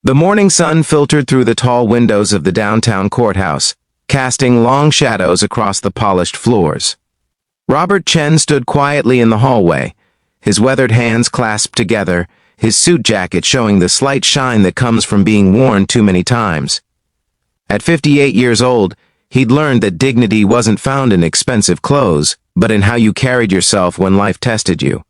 The morning sun filtered through the tall windows of the downtown courthouse, casting long shadows across the polished floors. Robert Chen stood quietly in the hallway, his weathered hands clasped together, his suit jacket showing the slight shine that comes from being worn too many times. At 58 years old, he'd learned that dignity wasn't found in expensive clothes, but in how you carried yourself when life tested you.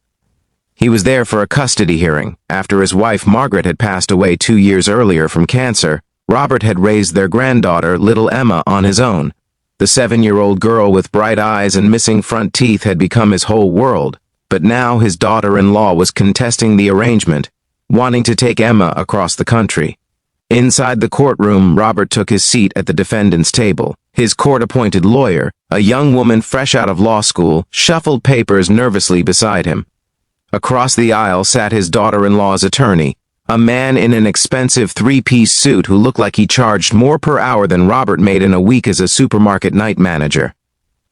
He was there for a custody hearing. After his wife Margaret had passed away 2 years earlier from cancer, Robert had raised their granddaughter, little Emma, on his own. The 7-year-old girl with bright eyes and missing front teeth had become his whole world, but now his daughter-in-law was contesting the arrangement, wanting to take Emma across the country. Inside the courtroom, Robert took his seat at the defendant's table. His court-appointed lawyer, a young woman fresh out of law school, shuffled papers nervously beside him. Across the aisle sat his daughter-in-law's attorney, a man in an expensive three-piece suit who looked like he charged more per hour than Robert made in a week as a supermarket night manager.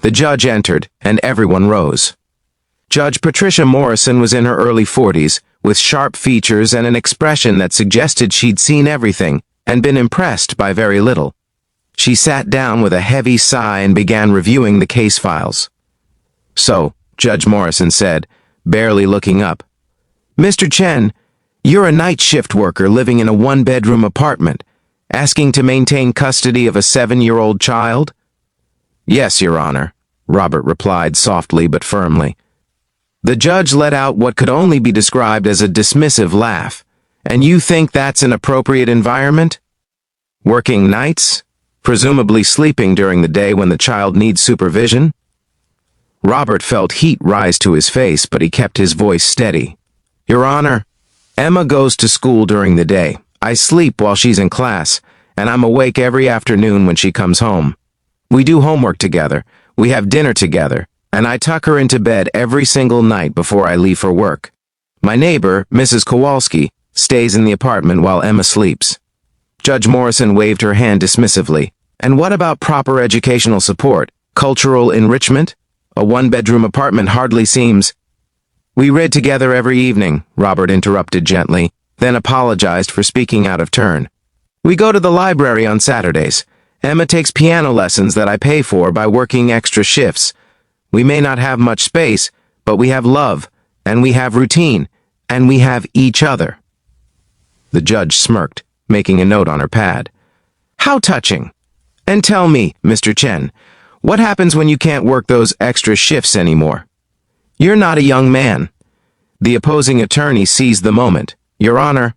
The judge entered, and everyone rose. Judge Patricia Morrison was in her early 40s, with sharp features and an expression that suggested she'd seen everything and been impressed by very little. She sat down with a heavy sigh and began reviewing the case files. "So," Judge Morrison said, barely looking up, "Mr. Chen, you're a night shift worker living in a one-bedroom apartment, asking to maintain custody of a 7-year-old child?" "Yes, Your Honor," Robert replied softly but firmly. The judge let out what could only be described as a dismissive laugh. "And you think that's an appropriate environment? Working nights? Presumably sleeping during the day when the child needs supervision?" Robert felt heat rise to his face, but he kept his voice steady. "Your Honor, Emma goes to school during the day. I sleep while she's in class, and I'm awake every afternoon when she comes home. We do homework together, we have dinner together, and I tuck her into bed every single night before I leave for work. My neighbor, Mrs. Kowalski, stays in the apartment while Emma sleeps." Judge Morrison waved her hand dismissively. "And what about proper educational support, cultural enrichment? A one-bedroom apartment hardly seems—" "We read together every evening," Robert interrupted gently, then apologized for speaking out of turn. "We go to the library on Saturdays. Emma takes piano lessons that I pay for by working extra shifts. We may not have much space, but we have love, and we have routine, and we have each other." The judge smirked, making a note on her pad. "How touching. And tell me, Mr. Chen, what happens when you can't work those extra shifts anymore? You're not a young man." The opposing attorney seized the moment. "Your Honor,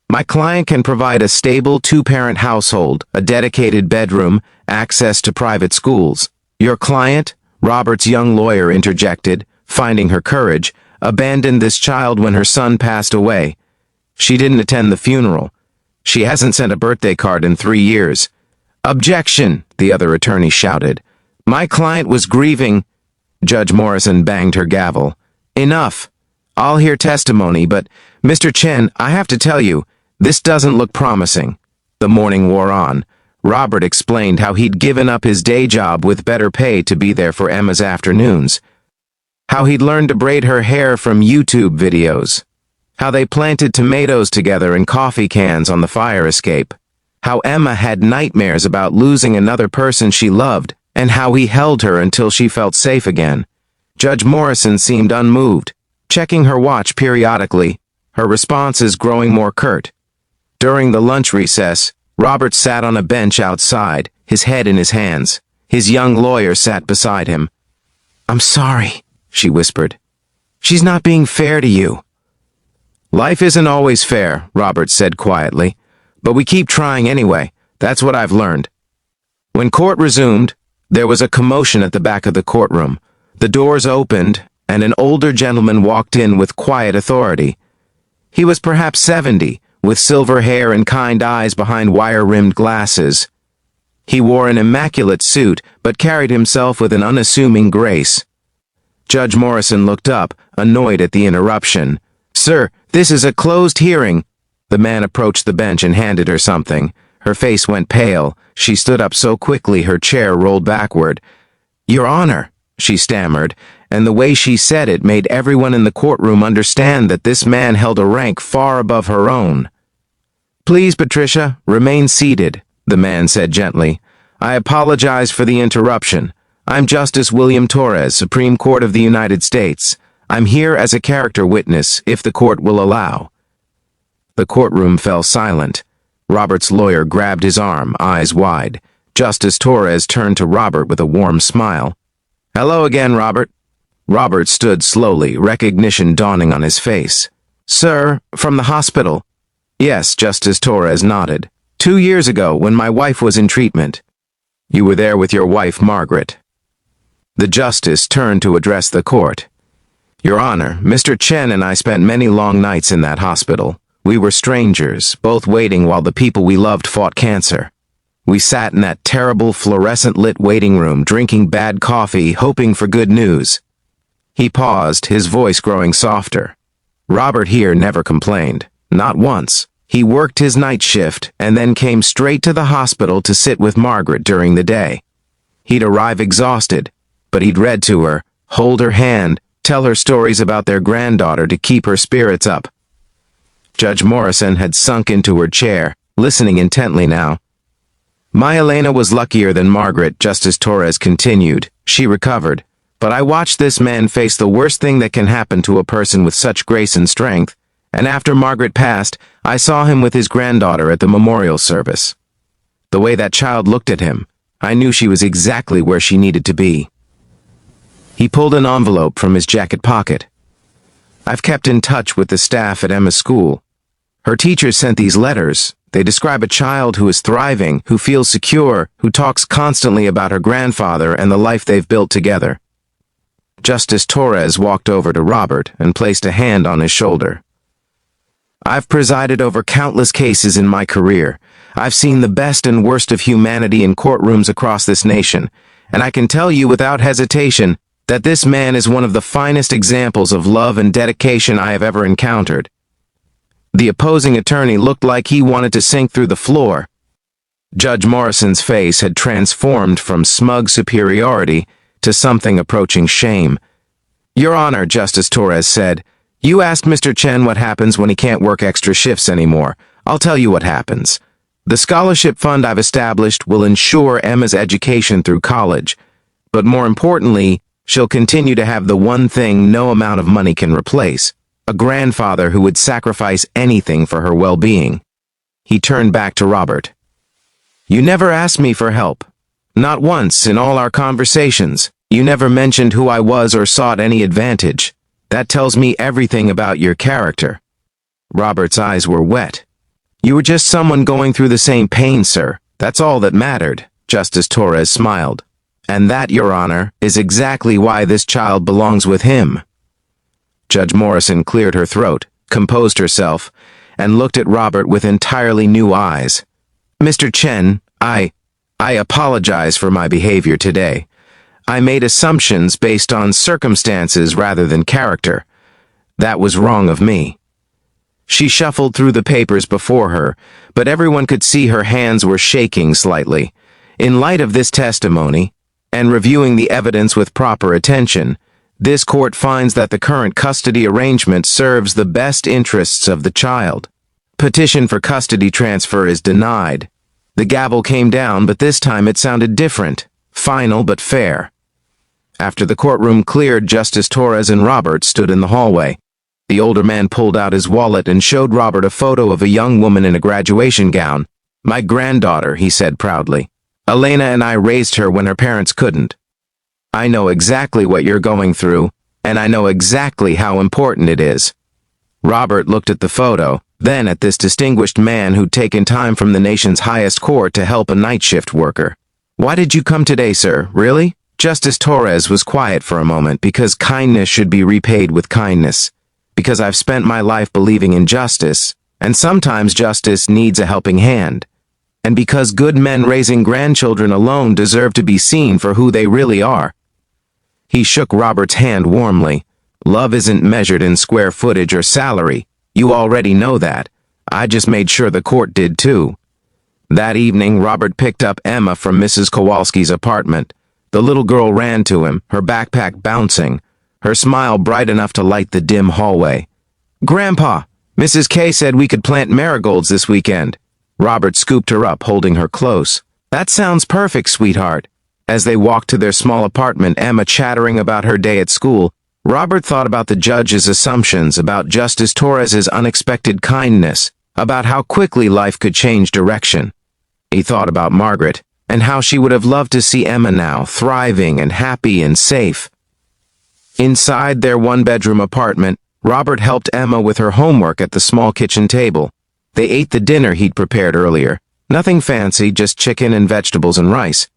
my client can provide a stable 2-parent household, a dedicated bedroom, access to private schools. Your client," Robert's young lawyer interjected, finding her courage, "abandoned this child when her son passed away. She didn't attend the funeral. She hasn't sent a birthday card in 3 years. "Objection," the other attorney shouted. "My client was grieving—" Judge Morrison banged her gavel. "Enough. I'll hear testimony, but, Mr. Chen, I have to tell you, this doesn't look promising." The morning wore on. Robert explained how he'd given up his day job with better pay to be there for Emma's afternoons. How he'd learned to braid her hair from YouTube videos. How they planted tomatoes together in coffee cans on the fire escape. How Emma had nightmares about losing another person she loved, and how he held her until she felt safe again. Judge Morrison seemed unmoved, checking her watch periodically, her responses growing more curt. During the lunch recess, Robert sat on a bench outside, his head in his hands. His young lawyer sat beside him. "I'm sorry," she whispered. "She's not being fair to you." "Life isn't always fair," Robert said quietly. "But we keep trying anyway. That's what I've learned." When court resumed, there was a commotion at the back of the courtroom. The doors opened, and an older gentleman walked in with quiet authority. He was perhaps 70, with silver hair and kind eyes behind wire-rimmed glasses. He wore an immaculate suit, but carried himself with an unassuming grace. Judge Morrison looked up, annoyed at the interruption. "Sir, this is a closed hearing." The man approached the bench and handed her something. Her face went pale. She stood up so quickly her chair rolled backward. "Your Honor," she stammered, and the way she said it made everyone in the courtroom understand that this man held a rank far above her own. Please, Patricia, remain seated, the man said gently. I apologize for the interruption. I'm Justice William Torres, Supreme Court of the United States. I'm here as a character witness, if the court will allow. The courtroom fell silent. Robert's lawyer grabbed his arm, eyes wide. Justice Torres turned to Robert with a warm smile. Hello again, Robert. Robert stood slowly, recognition dawning on his face. Sir, from the hospital. Yes, Justice Torres nodded. 2 years ago, when my wife was in treatment. You were there with your wife, Margaret. The justice turned to address the court. Your Honor, Mr. Chen and I spent many long nights in that hospital. We were strangers, both waiting while the people we loved fought cancer. We sat in that terrible fluorescent-lit waiting room, drinking bad coffee, hoping for good news. He paused, his voice growing softer. Robert here never complained. Not once. He worked his night shift and then came straight to the hospital to sit with Margaret during the day. He'd arrive exhausted, but he'd read to her, hold her hand, tell her stories about their granddaughter to keep her spirits up. Judge Morrison had sunk into her chair, listening intently now. My Elena was luckier than Margaret, Justice Torres continued. She recovered. But I watched this man face the worst thing that can happen to a person with such grace and strength, and after Margaret passed, I saw him with his granddaughter at the memorial service. The way that child looked at him, I knew she was exactly where she needed to be. He pulled an envelope from his jacket pocket. I've kept in touch with the staff at Emma's school. Her teachers sent these letters. They describe a child who is thriving, who feels secure, who talks constantly about her grandfather and the life they've built together. Justice Torres walked over to Robert and placed a hand on his shoulder. I've presided over countless cases in my career. I've seen the best and worst of humanity in courtrooms across this nation, and I can tell you without hesitation that this man is one of the finest examples of love and dedication I have ever encountered. The opposing attorney looked like he wanted to sink through the floor. Judge Morrison's face had transformed from smug superiority to something approaching shame. Your Honor, Justice Torres said, you asked Mr. Chen what happens when he can't work extra shifts anymore. I'll tell you what happens. The scholarship fund I've established will ensure Emma's education through college, but more importantly, she'll continue to have the one thing no amount of money can replace. A grandfather who would sacrifice anything for her well-being. He turned back to Robert. You never asked me for help. Not once in all our conversations. You never mentioned who I was or sought any advantage. That tells me everything about your character. Robert's eyes were wet. You were just someone going through the same pain, sir. That's all that mattered, Justice Torres smiled. And that, Your Honor, is exactly why this child belongs with him. Judge Morrison cleared her throat, composed herself, and looked at Robert with entirely new eyes. Mr. Chen, I apologize for my behavior today. I made assumptions based on circumstances rather than character. That was wrong of me. She shuffled through the papers before her, but everyone could see her hands were shaking slightly. In light of this testimony, and reviewing the evidence with proper attention, this court finds that the current custody arrangement serves the best interests of the child. Petition for custody transfer is denied. The gavel came down, but this time it sounded different, final but fair. After the courtroom cleared, Justice Torres and Robert stood in the hallway. The older man pulled out his wallet and showed Robert a photo of a young woman in a graduation gown. My granddaughter, he said proudly. Elena and I raised her when her parents couldn't. I know exactly what you're going through, and I know exactly how important it is. Robert looked at the photo, then at this distinguished man who'd taken time from the nation's highest court to help a night shift worker. Why did you come today, sir? Really? Justice Torres was quiet for a moment because kindness should be repaid with kindness. Because I've spent my life believing in justice, and sometimes justice needs a helping hand. And because good men raising grandchildren alone deserve to be seen for who they really are. He shook Robert's hand warmly. Love isn't measured in square footage or salary. You already know that. I just made sure the court did too. That evening, Robert picked up Emma from Mrs. Kowalski's apartment. The little girl ran to him, her backpack bouncing, her smile bright enough to light the dim hallway. Grandpa, Mrs. K said we could plant marigolds this weekend. Robert scooped her up, holding her close. That sounds perfect, sweetheart. As they walked to their small apartment, Emma chattering about her day at school, Robert thought about the judge's assumptions, about Justice Torres's unexpected kindness, about how quickly life could change direction. He thought about Margaret, and how she would have loved to see Emma now, thriving and happy and safe. Inside their one-bedroom apartment, Robert helped Emma with her homework at the small kitchen table. They ate the dinner he'd prepared earlier. Nothing fancy, just chicken and vegetables and rice.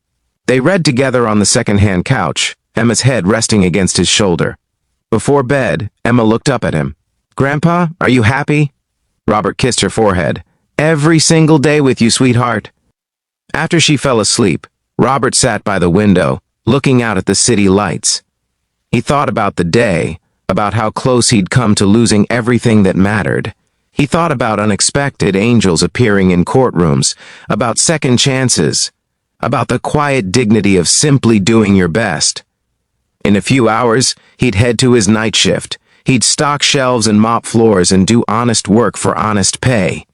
They read together on the second-hand couch, Emma's head resting against his shoulder. Before bed, Emma looked up at him. "Grandpa, are you happy?" Robert kissed her forehead. "Every single day with you, sweetheart." After she fell asleep, Robert sat by the window, looking out at the city lights. He thought about the day, about how close he'd come to losing everything that mattered. He thought about unexpected angels appearing in courtrooms, about second chances, about the quiet dignity of simply doing your best. In a few hours, he'd head to his night shift. He'd stock shelves and mop floors and do honest work for honest pay.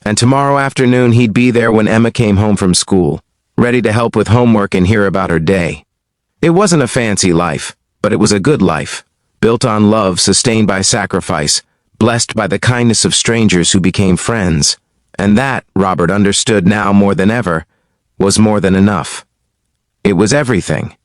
And tomorrow afternoon, he'd be there when Emma came home from school, ready to help with homework and hear about her day. It wasn't a fancy life, but it was a good life, built on love, sustained by sacrifice, blessed by the kindness of strangers who became friends. And that, Robert understood now more than ever, was more than enough. It was everything.